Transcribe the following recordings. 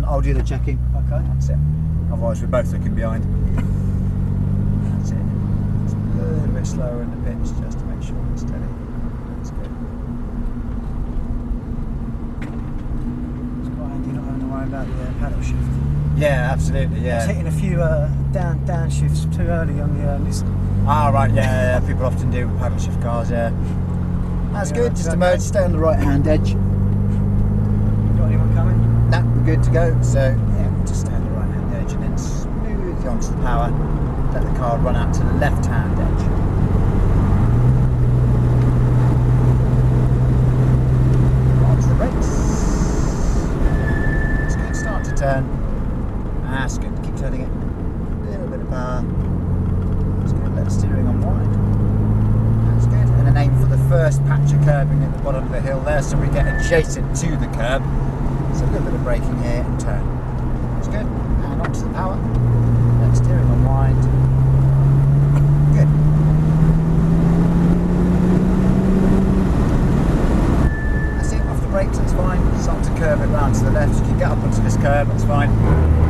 I'll do the checking. Okay. That's it. Otherwise we're both looking behind. That's it. It's a little bit slower in the pitch just to make sure it's steady. That's good. It's quite handy not having to worry about the paddle shift. Yeah, absolutely, yeah. I was hitting a few down shifts too early on the list. Ah, right, yeah, people often do with paddle shift cars, yeah. That's Yeah, good, just emerge, stay on the right hand edge. Got anyone coming? No, we're good to go, so yeah, just stay on the right hand edge and then smoothly onto the power. Let the car run out to the left hand edge. Onto the brakes. That's good, start to turn. That's good, keep turning it. A little bit of power. That's good, let the steering unwind. That's good, and then aim for the first patch of curbing at the bottom of the hill there so we get adjacent to the curb. So a little bit of braking here and turn. That's good, and onto the power. Let the steering unwind. Good. That's it, off the brakes, that's fine. Start to curve it round to the left. You can get up onto this curb, that's fine.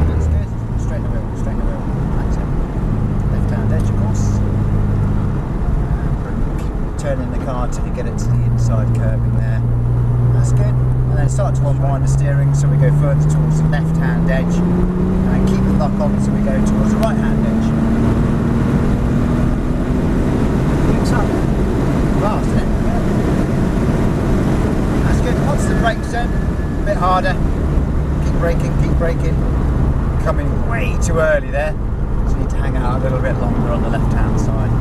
That's good. Straighten the wheel, straighten the wheel. That's it. Left hand edge, of course. And keep turning the car until you get it to the inside curbing there. That's good. And then start to unwind the steering so we go further towards the left hand edge. And then keep the lock on so we go towards the right hand edge. Looks up. Fast, isn't it? That's good. Onto the brakes then. A bit harder. Keep braking, keep braking. Coming way too early there. So you need to hang out a little bit longer on the left hand side.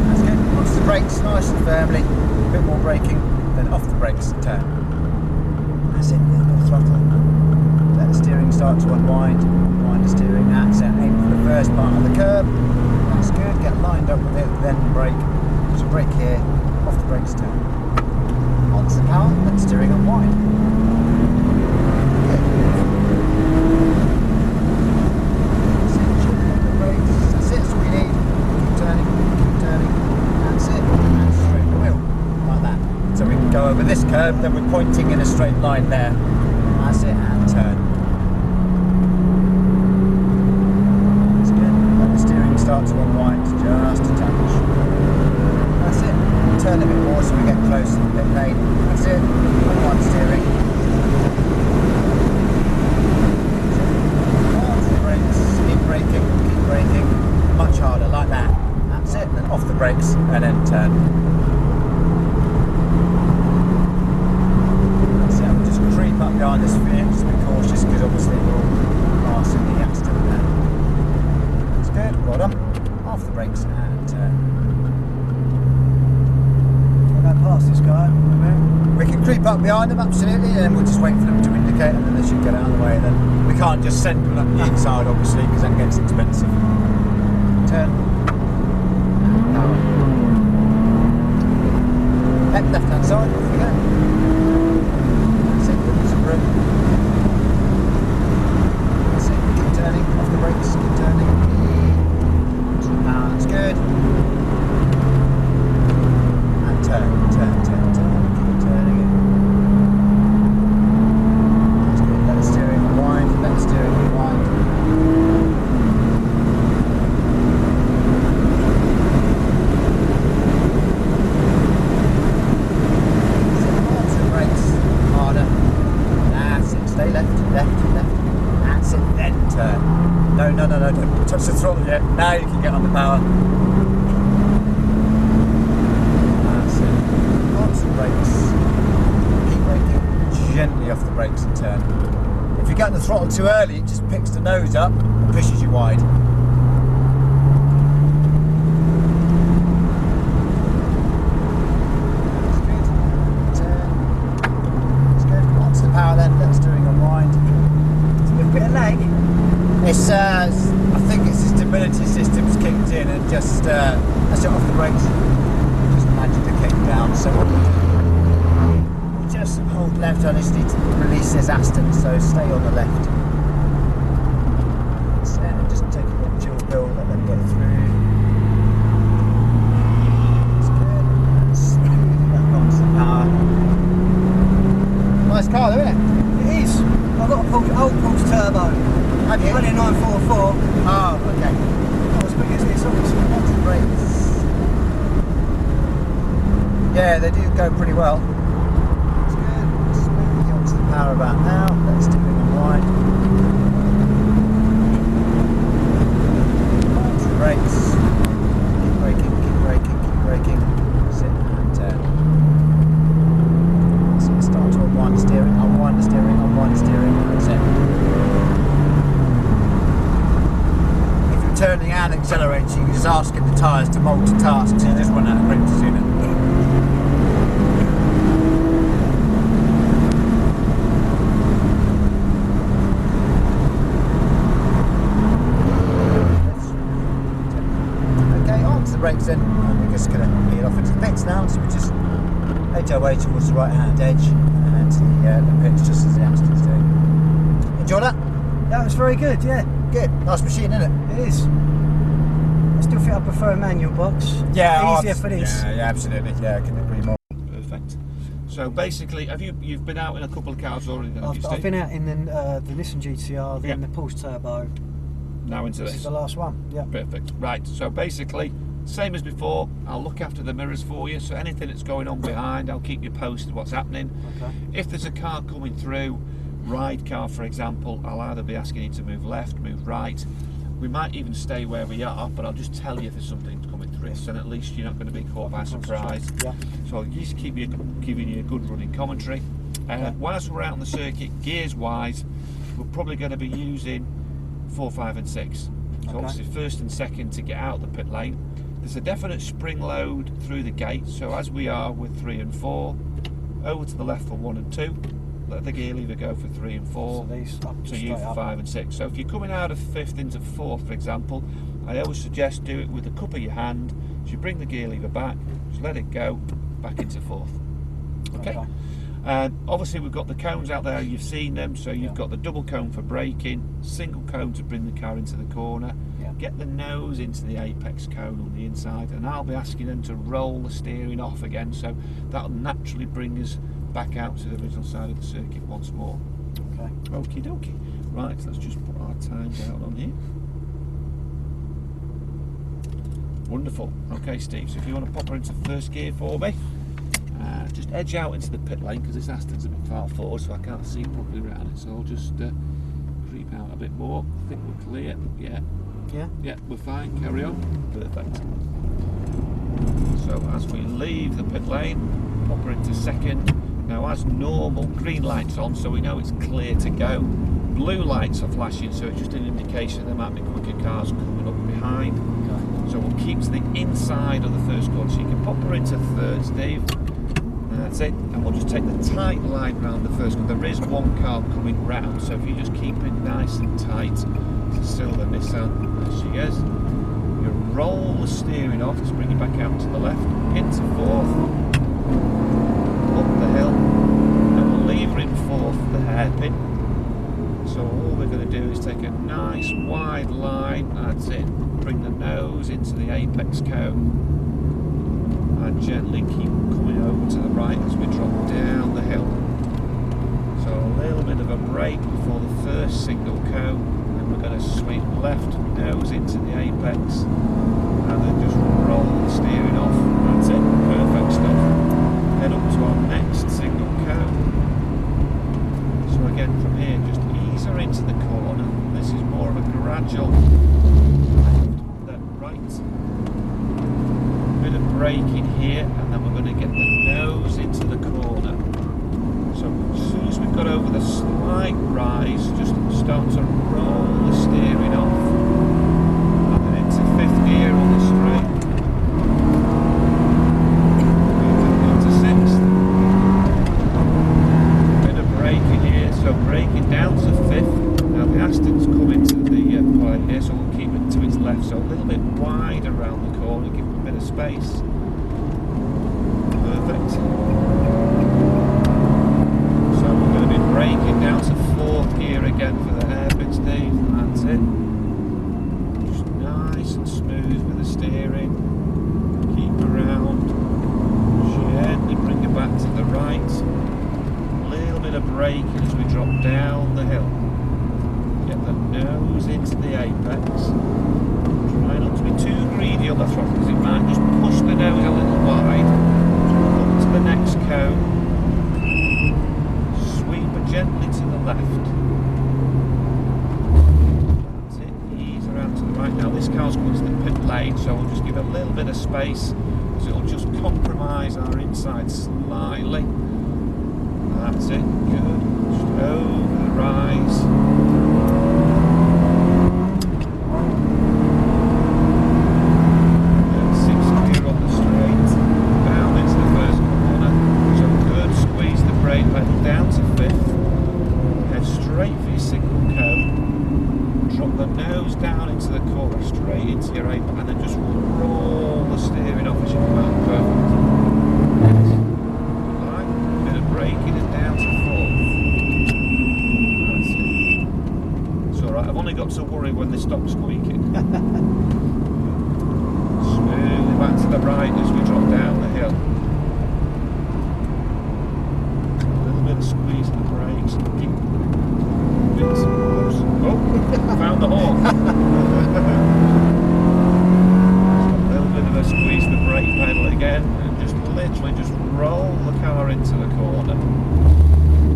That's good. Onto the brakes nice and firmly. A bit more braking, then off the brakes and turn. That's it, a little bit of throttle. Let the steering start to unwind. Wind the steering, that's it. Aim for the first part of the curb. That's good. Get lined up with it, then brake. So brake here, off the brakes, turn. Onto the power, let the steering unwind. Good. That's it, shorten up the brakes. That's it, that's all you need. Keep turning, keep turning. That's it, and straighten the wheel, like that. So we can go over this curb, then we're pointing in a straight line there. That's it, and turn. That's good. Let the steering start to unwind just a touch. That's it. Turn a bit more so we get close to the pit lane. That's it. Unwind steering. Onto the brakes. Keep braking. Much harder, like that. That's it. Then off the brakes and then turn. That's it. We'll just creep up behind this vehicle. Just be cautious because obviously we're all passing the accident there. That's good. Well done. Off the brakes and turn. Past this guy. We can creep up behind them, absolutely, and then we'll just wait for them to indicate and then they should get out of the way. Then we can't just send them up the inside, obviously, because that gets expensive. Turn. And power. Left hand side, off we go. That's it, give some room. That's it, keep turning, off the brakes, keep turning. To the power, that's good. Turn, keep turning it. That's good, let the steering unwind, let the steering unwind. Onto the brakes, harder. That's it, stay left. That's it, then turn. No, don't touch the throttle yet. Now you can get on the power. Brakes. Keep braking gently off the brakes and turn. If you get on the throttle too early, it just picks the nose up and pushes you wide. That's good. Turn. That's good. Onto the power then, let the steering unwind. It's a little bit of lag. It's I think it's the stability system's kicked in and just that's it, off the brakes. Just managed to kick down. So just hold left. I just need to release this Aston, so stay on the left. So just take a bit of dual bill, let them get through. That's good. Smooth back onto the power. car though, isn't it? It is. I've got a old Porsche Turbo. Have you? Only a 944. Oh, okay. Not as quick as this, obviously. What's the brakes? Yeah, they do go pretty well. That's good. Just moving on to the power about now. Let's do it on wide. Onto the brakes. Keep braking, keep braking, keep braking. Sit and turn. So start to unwind the steering, unwind the steering, unwind the steering. That's it. If you're turning and accelerating, you're just asking the tyres to multitask, so you just run out of grip to soon. Brakes in, and we're just going to head off into the pits now, so we just edge our way towards the right hand edge and the pits just as the Aston's doing. Enjoy that? That was very good, yeah. Good, nice machine, isn't it? It is. I still think I prefer a manual box. Yeah, easier for this. Yeah, absolutely. Yeah, I couldn't agree more. Perfect. So basically, you've been out in a couple of cars already? Then, I've been out in the Nissan GTR, then the Porsche Turbo. Now into this. This is the last one. Yeah. Perfect. Right. So basically, same as before, I'll look after the mirrors for you, so anything that's going on behind, I'll keep you posted what's happening. Okay. If there's a car coming through, ride car for example, I'll either be asking you to move left, move right. We might even stay where we are, but I'll just tell you if there's something coming through, so at least you're not going to be caught by surprise. Yeah. So I'll just keep you giving you a good running commentary. Whilst we're out on the circuit, gears wise, we're probably going to be using 4, 5 and 6. So obviously first and second to get out the pit lane. There's a definite spring load through the gate, so as we are with 3 and 4, over to the left for 1 and 2, let the gear lever go for 3 and 4, so you for 5 and 6. So if you're coming out of 5th into 4th, for example, I always suggest do it with the cup of your hand. So you bring the gear lever back, just let it go, back into 4th. Okay. Obviously we've got the cones out there, you've seen them, so you've got the double cone for braking, single cone to bring the car into the corner, get the nose into the apex cone on the inside, and I'll be asking them to roll the steering off again, so that'll naturally bring us back out to the original side of the circuit once more. Okay. Okie dokie. Right, let's just put our time down on here. Wonderful. Okay, Steve, so if you want to pop her into first gear for me, just edge out into the pit lane, because this Aston's a bit far forward, so I can't see properly around it, so I'll just creep out a bit more. I think we're clear. Yeah, we're fine, carry on. Perfect. So as we leave the pit lane, pop her into second. Now as normal, green light's on, so we know it's clear to go. Blue lights are flashing, so it's just an indication there might be quicker cars coming up behind. So we'll keep to the inside of the first corner, so you can pop her into third, Steve. That's it, and we'll just take the tight line round the first corner. There is one car coming round, so if you just keep it nice and tight, still the Nissan, there she goes. You roll the steering off, just bring it back out to the left, into 4th, up the hill, and we'll leave her in 4th, the hairpin. So all we're going to do is take a nice wide line, that's it, bring the nose into the apex cone, and gently keep coming over to the right as we drop down the hill. So a little bit of a brake before the first single cone, and we're going to sweep left, nose into the apex, and then just roll the steering off. That's it, perfect stuff. Head up to our next single cone. So again from here, just ease her into the corner. This is more of a gradual left, then right. Bit of braking here, and then we're going to get the nose into the corner. So as soon as we've got over the slight rise, just start to roll the steering off, and then into 5th gear on the straight. Into 6th. Bit of braking here, so braking down to 5th. Now the Aston's coming to the point here, so we'll keep it to its left, so a little bit wide around the corner, give it a bit of space. Perfect. So we're going to be braking down to 4th gear again for the hairpin, Steve. That's it. of braking as we drop down the hill. Get the nose into the apex. Try not to be too greedy on the throttle because it might just push the nose a little wide. Up to the next cone. Sweep it gently to the left. That's it. Ease around to the right. Now this car's going to the pit lane, so we'll just give it a little bit of space. So it'll just compromise our inside slightly. That's it, good. Just over the rise. 6 clear on the straight. Down into the first corner. So good, squeeze the brake pedal down to 5th. Head straight for your single cone. Drop the nose down into the corner, straight into your apex, and then just roll the steering off as you come out. Perfect. Right, bit of braking and down to 4th. That's it. It's alright, I've only got to worry when they stop squeaking. Smoothly back to the right as we drop down the hill. A little bit of squeeze in the brakes. Keep bits close. Oh, found the horn. A little bit of a squeeze the brake pedal again and just literally just roll the car into the corner.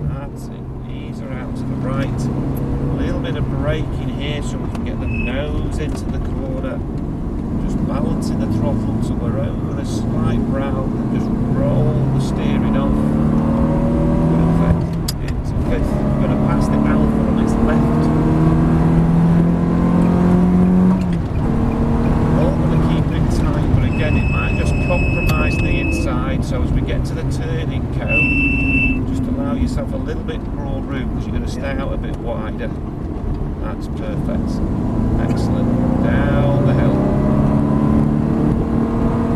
That's it. Ease around to the right. A little bit of braking here so we can get the nose into the corner. Just balancing the throttle so we're over the slight brow and just roll the steering off. Perfect. Into 5th. We're going to pass the Alpha on its left. All going to keep it tight, but again it might just compromise the inside, so as we get to the turning cone, just allow yourself a little bit more room because you're going to stay out a bit wider. That's perfect. Excellent. Down the hill.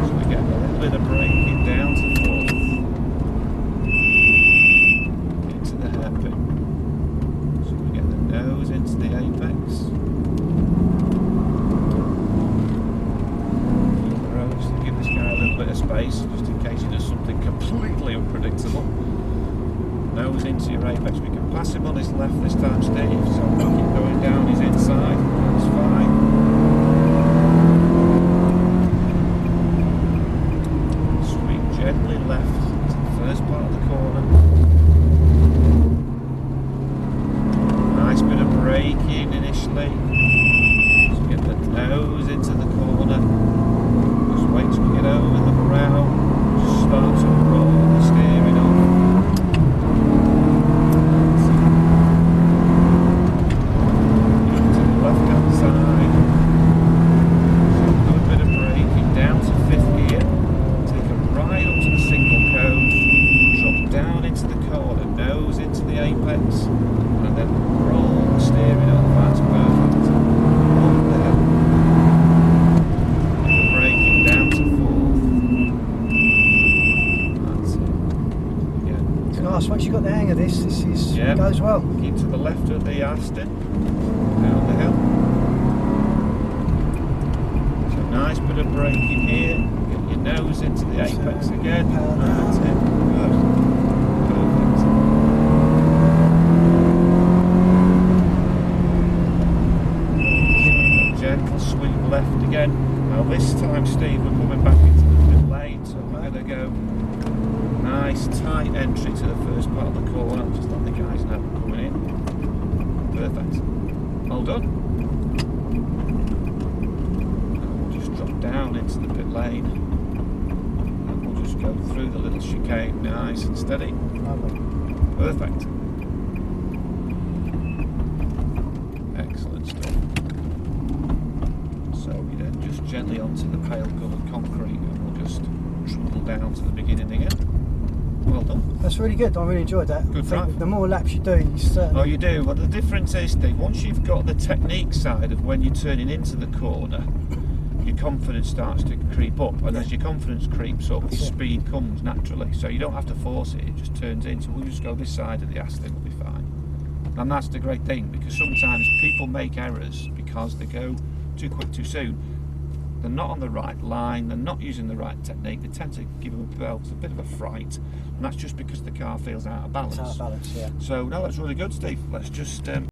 So we get a little bit of braking down to 4th. Into the hairpin. So we get the nose into the apex. Give this guy a little bit of space just in case he does something completely unpredictable. Nose into your apex. We can pass him on his left this time, Steve, so we'll keep going down his inside. That's fine. Sweep gently left to the first part of the corner. Nice bit of braking initially. So get the nose into the corner. Wait till we get over the brow, just start to roll the steering off. Into the left hand side. So a good bit of braking down to 5th gear. Take a right up to the single cone. Drop down into the corner, nose into the apex, and then roll the steering off. That's perfect. Up the hill. Down to 4th. That's it. Yeah. It's nice. Once you've got the hang of this, it goes well. Keep to the left of the Aston. Down the hill. So nice bit of braking here. Get your nose into the apex again. That's it. Good. Perfect. Gentle sweep left again. Now this time, Steve, we're coming back into the pit lane, so we're going to go nice tight entry to the first part of the corner. Just let the guys know we're coming in. Perfect. Well done. And we'll just drop down into the pit lane. And we'll just go through the little chicane, nice and steady. Lovely. Perfect. Excellent stuff. So we then just gently onto the pale coloured concrete and we'll just trundle down to the beginning again. Well done. That's really good. I really enjoyed that. Good I think drive. the more laps you do, you certainly... Oh, you do. Well, the difference is, Steve, once you've got the technique side of when you're turning into the corner, your confidence starts to creep up, and as your confidence creeps up, your speed comes naturally. So you don't have to force it; it just turns in. So we'll just go this side of the Aston, we'll be fine. And that's the great thing, because sometimes people make errors because they go too quick too soon. they're not on the right line, they're not using the right technique, they tend to give them a bit of a fright, and that's just because the car feels out of balance. It's out of balance, yeah. So no, that's really good, Steve. Let's just